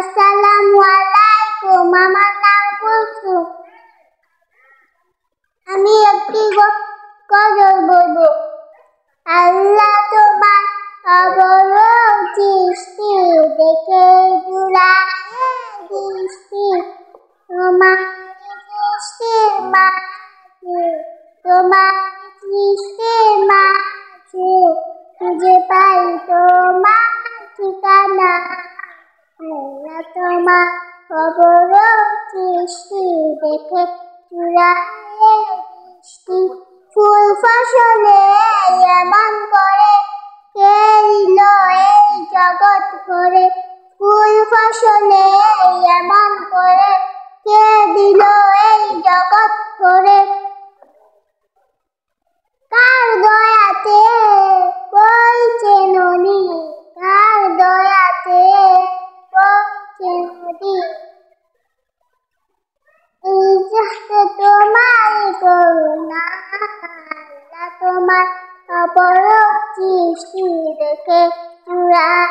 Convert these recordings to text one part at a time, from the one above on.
আসসালামুয়ালাইকুম। আমার নাম কুলসুম। আমি একটি গজল বলবো। আল্লাহ তোমার অবরোধ সৃষ্টি দেখে জুড়ায় দৃষ্টি, তোমার সৃষ্টির মাঝে, তোমার সৃষ্টির মাঝে খুঁজে পাই তোমার ঠিকানা। আল্লাহ তোমার অবরোধ সৃষ্টি দেখে জুড়ায় দৃষ্টি, ফুল ফসলে এমন করে কে দিল এই জগৎ করে, ফুল ফসলে এমন করে কে দিল এই জগৎ করে। কার দয়াতে বইছে নদী, কার দয়াতে বইছে নদী, এই তোমার করুণা। আল্লাহ তোমার অপরূপ সৃষ্টি দেখে জুড়ায়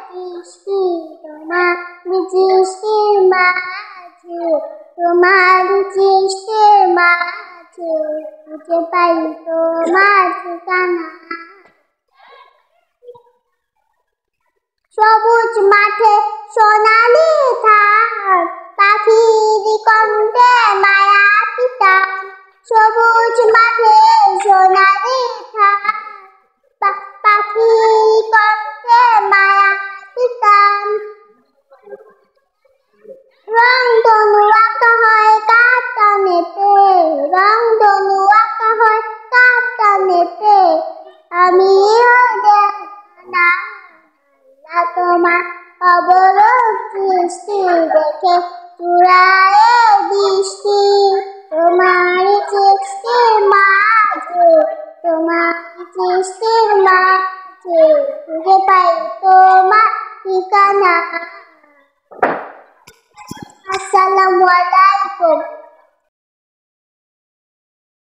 দৃষ্টি, তোমার সৃষ্টির মাঝে, তোমার সৃষ্টির মাঝে খুঁজে পাই তোমার ঠিকানা। সবুজ মাঠে সোনালি ধান, পাখির কণ্ঠে মায়া পিতান। সবুজ মাঠে সোনালি ধান, পাখির কণ্ঠে মায়া পিতান। রংধনু আঁকা হয় কাটানেতে, রংধনু আঁকা হয় কাটানেতে, আমি না। আল্লাহ তোমার অবরোধ সৃষ্টি দেখে জুড়ায় দৃষ্টি, তোমার সৃষ্টির মাঝে, তোমার সৃষ্টির মাঝে খুঁজে পাই তোমার ঠিকানা। আসসালামু আলাইকুম।